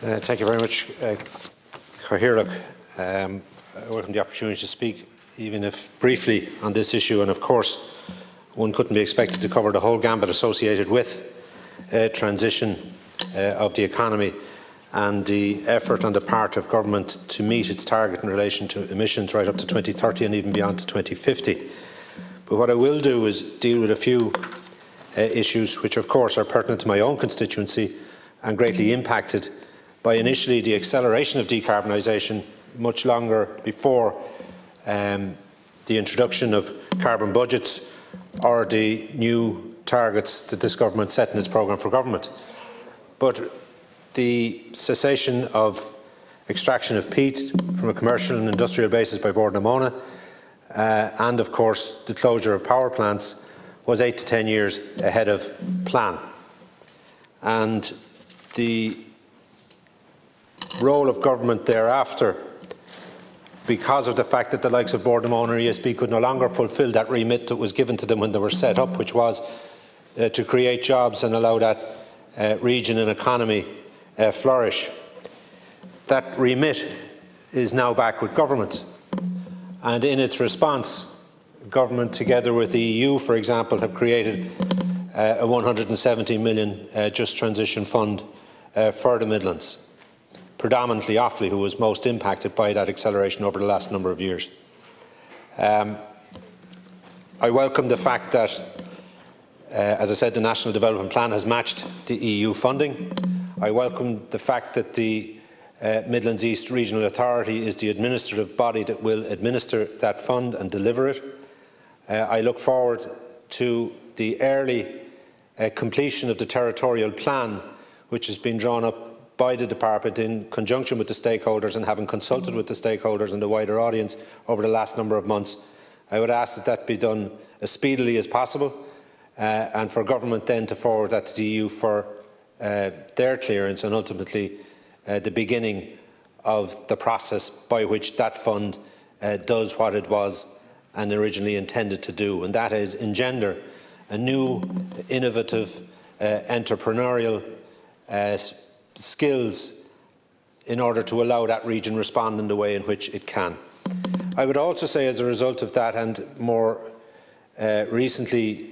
Thank you very much, Cathaoirleach. I welcome the opportunity to speak, even if briefly, on this issue. And of course, one couldn't be expected to cover the whole gambit associated with transition of the economy and the effort on the part of government to meet its target in relation to emissions right up to 2030 and even beyond to 2050. But what I will do is deal with a few issues which, of course, are pertinent to my own constituency and greatly impacted by initially the acceleration of decarbonisation much longer before the introduction of carbon budgets or the new targets that this government set in its programme for government. But the cessation of extraction of peat from a commercial and industrial basis by Bord na Móna and, of course, the closure of power plants was 8 to 10 years ahead of plan. And the role of government thereafter, because of the fact that the likes of Bord na Móna and ESB could no longer fulfil that remit that was given to them when they were set up, which was to create jobs and allow that region and economy flourish. That remit is now back with government. And in its response, government, together with the EU, for example, have created a 170 million Just Transition Fund for the Midlands, predominantly Offaly, who was most impacted by that acceleration over the last number of years. I welcome the fact that, as I said, the National Development Plan has matched the EU funding. I welcome the fact that the Midlands East Regional Authority is the administrative body that will administer that fund and deliver it. I look forward to the early completion of the territorial plan, which has been drawn up by the Department in conjunction with the stakeholders and having consulted with the stakeholders and the wider audience over the last number of months. I would ask that that be done as speedily as possible and for government then to forward that to the EU for their clearance and ultimately the beginning of the process by which that fund does what it was and originally intended to do, and that is engender a new, innovative, entrepreneurial skills in order to allow that region to respond in the way in which it can. I would also say, as a result of that, and more recently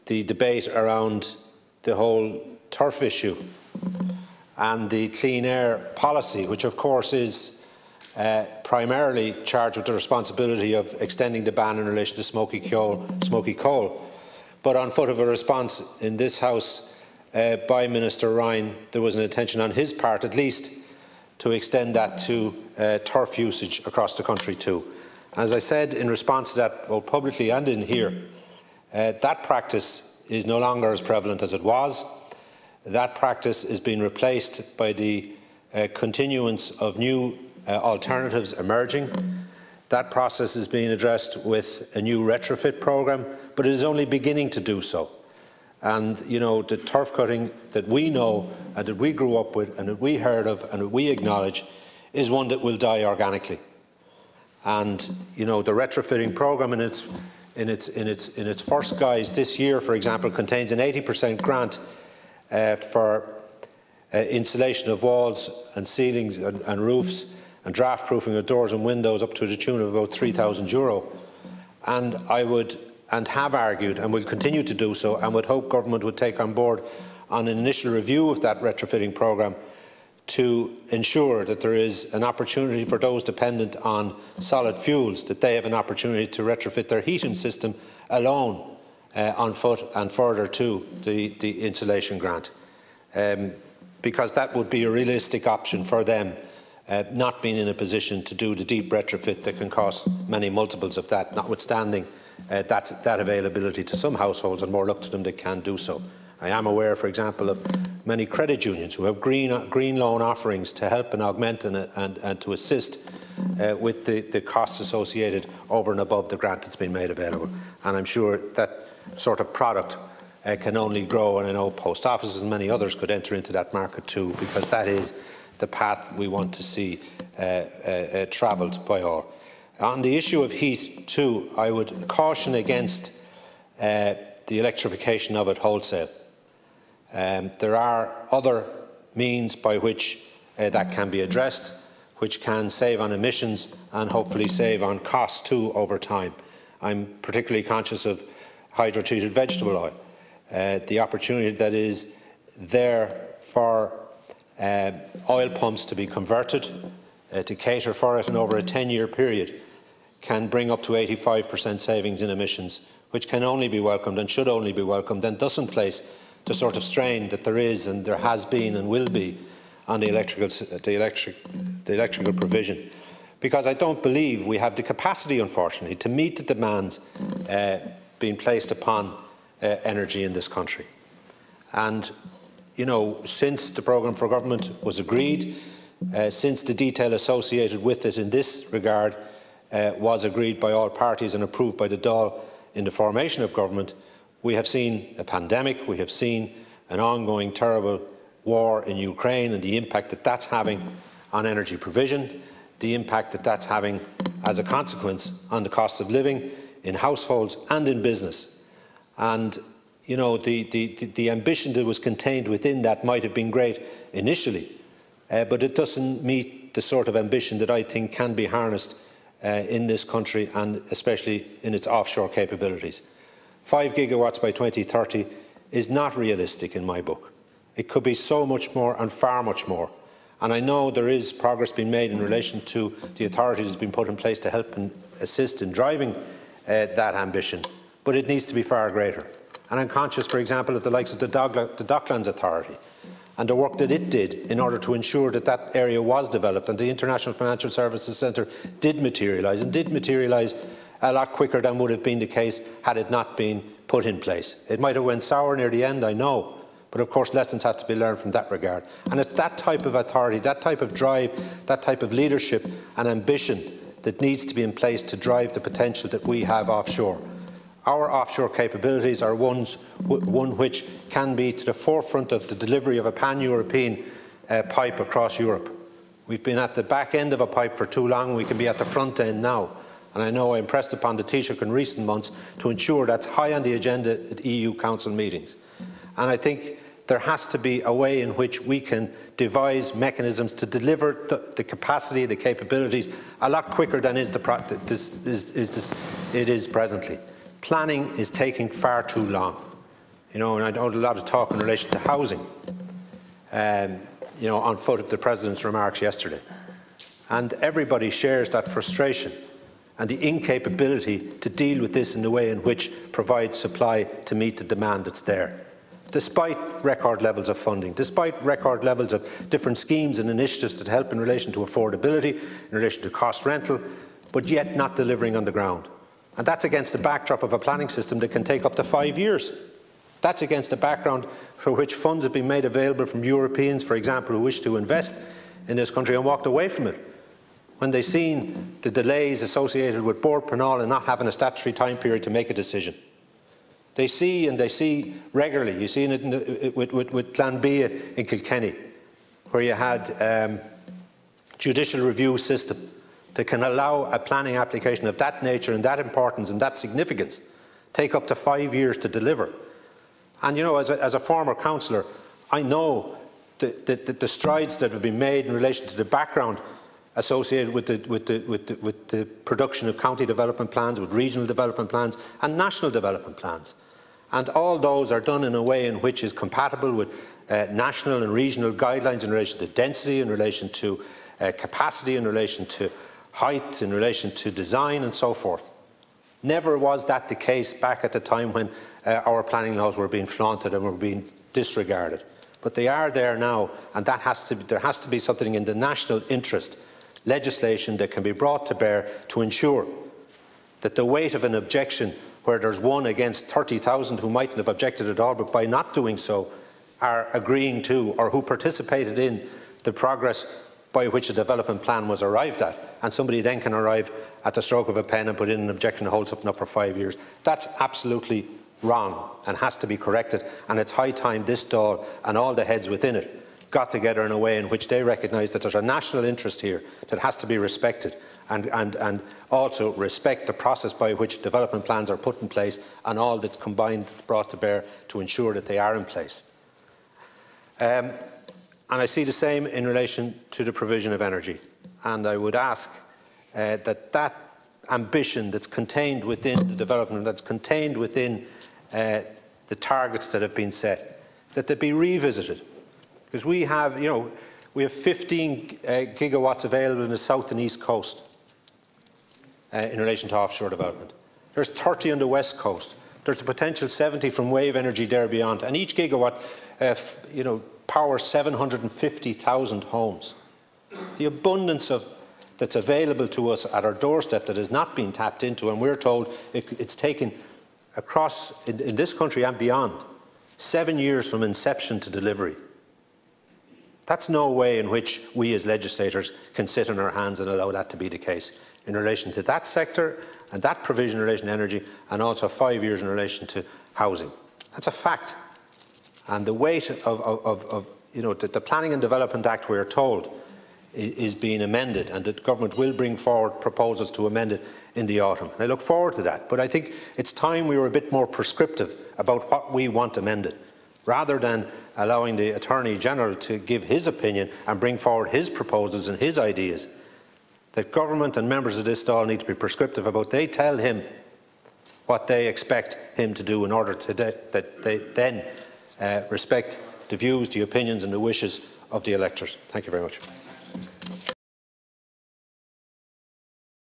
the debate around the whole turf issue and the clean air policy, which of course is primarily charged with the responsibility of extending the ban in relation to smoky coal. But on foot of a response in this House by Minister Ryan, there was an intention on his part at least to extend that to turf usage across the country too. And as I said in response to that, both publicly and in here, that practice is no longer as prevalent as it was. That practice is being replaced by the continuance of new alternatives emerging. That process is being addressed with a new retrofit programme, but it is only beginning to do so. And, you know, the turf cutting that we know and that we grew up with and that we heard of and that we acknowledge is one that will die organically. And, you know, the retrofitting programme in its first guise this year, for example, contains an 80% grant for insulation of walls and ceilings and roofs and draft proofing of doors and windows up to the tune of about €3,000. And I would and have argued and will continue to do so and would hope government would take on board on an initial review of that retrofitting programme to ensure that there is an opportunity for those dependent on solid fuels, that they have an opportunity to retrofit their heating system alone on foot and further to the insulation grant, because that would be a realistic option for them, not being in a position to do the deep retrofit that can cost many multiples of that, notwithstanding that availability to some households and more luck to them that can do so. I am aware, for example, of many credit unions who have green loan offerings to help and augment and to assist with the costs associated over and above the grant that's been made available. And I'm sure that sort of product can only grow, and I know post offices and many others could enter into that market too, because that is the path we want to see travelled by all. On the issue of heat too, I would caution against the electrification of it wholesale. There are other means by which that can be addressed, which can save on emissions and hopefully save on costs too over time. I'm particularly conscious of hydrotreated vegetable oil, the opportunity that is there for oil pumps to be converted to cater for it, and over a 10-year period can bring up to 85% savings in emissions, which can only be welcomed and should only be welcomed, and doesn't place the sort of strain that there is and there has been and will be on the electrical provision. Because I don't believe we have the capacity, unfortunately, to meet the demands being placed upon energy in this country. And, you know, since the programme for government was agreed, since the detail associated with it in this regard was agreed by all parties and approved by the Dáil in the formation of government, we have seen a pandemic, we have seen an ongoing terrible war in Ukraine and the impact that that's having on energy provision, the impact that that's having as a consequence on the cost of living in households and in business. And, you know, the ambition that was contained within that might have been great initially, but it doesn't meet the sort of ambition that I think can be harnessed in this country, and especially in its offshore capabilities. 5 gigawatts by 2030 is not realistic in my book. It could be so much more and far much more. And I know there is progress being made in relation to the authority that has been put in place to help and assist in driving that ambition, but it needs to be far greater. And I'm conscious, for example, of the likes of the Docklands Authority and the work that it did in order to ensure that that area was developed, and the International Financial Services Centre did materialise, and did materialise a lot quicker than would have been the case had it not been put in place. It might have went sour near the end, I know, but of course lessons have to be learned from that regard. And it's that type of authority, that type of drive, that type of leadership and ambition that needs to be in place to drive the potential that we have offshore. Our offshore capabilities are one which can be to the forefront of the delivery of a pan-European pipe across Europe. We've been at the back end of a pipe for too long, we can be at the front end now. And I know I impressed upon the Taoiseach in recent months to ensure that's high on the agenda at EU Council meetings. And I think there has to be a way in which we can devise mechanisms to deliver the capacity, the capabilities, a lot quicker than it is presently. Planning is taking far too long. You know, and I heard a lot of talk in relation to housing, you know, on foot of the President's remarks yesterday. And everybody shares that frustration and the incapability to deal with this in the way in which provides supply to meet the demand that's there. Despite record levels of funding, despite record levels of different schemes and initiatives that help in relation to affordability, in relation to cost rental, but yet not delivering on the ground. And that's against the backdrop of a planning system that can take up to 5 years. That's against a background for which funds have been made available from Europeans, for example, who wish to invest in this country and walked away from it when they've seen the delays associated with Bord Pleanála and not having a statutory time period to make a decision. They see, and they see regularly, you've seen it with Glanbia in Kilkenny, where you had judicial review system that can allow a planning application of that nature and that importance and that significance take up to 5 years to deliver. And, you know, as a former councillor, I know the strides that have been made in relation to the background associated with the production of county development plans, with regional development plans and national development plans. And all those are done in a way in which is compatible with national and regional guidelines in relation to density, in relation to capacity, in relation to height, in relation to design and so forth. Never was that the case back at the time when our planning laws were being flaunted and were being disregarded. But they are there now, and there has to be something in the national interest, legislation that can be brought to bear to ensure that the weight of an objection where there's one against 30,000 who mightn't have objected at all, but by not doing so are agreeing to, or who participated in, the progress by which a development plan was arrived at, and somebody then can arrive at the stroke of a pen and put in an objection to hold something up for 5 years. That's absolutely wrong and has to be corrected, and it's high time this Dáil and all the heads within it got together in a way in which they recognise that there's a national interest here that has to be respected, and also respect the process by which development plans are put in place and all that's combined brought to bear to ensure that they are in place. And And I see the same in relation to the provision of energy. And I would ask that ambition that's contained within the development, that's contained within the targets that have been set, that they be revisited. Because we have 15 gigawatts available in the south and east coast in relation to offshore development. There's 30 on the west coast. There's a potential 70 from wave energy there beyond. And each gigawatt powers 750,000 homes. The abundance that's available to us at our doorstep that has not been tapped into, and we're told it's taken across in this country and beyond 7 years from inception to delivery. That's no way in which we as legislators can sit on our hands and allow that to be the case in relation to that sector and that provision in relation to energy, and also 5 years in relation to housing. That's a fact. And the weight of the Planning and Development Act, we are told, is being amended, and that government will bring forward proposals to amend it in the autumn. And I look forward to that. But I think it's time we were a bit more prescriptive about what we want amended, rather than allowing the Attorney General to give his opinion and bring forward his proposals and his ideas. That government and members of this Dáil need to be prescriptive about. They tell him what they expect him to do in order that they then respect the views, the opinions and the wishes of the electors. Thank you very much.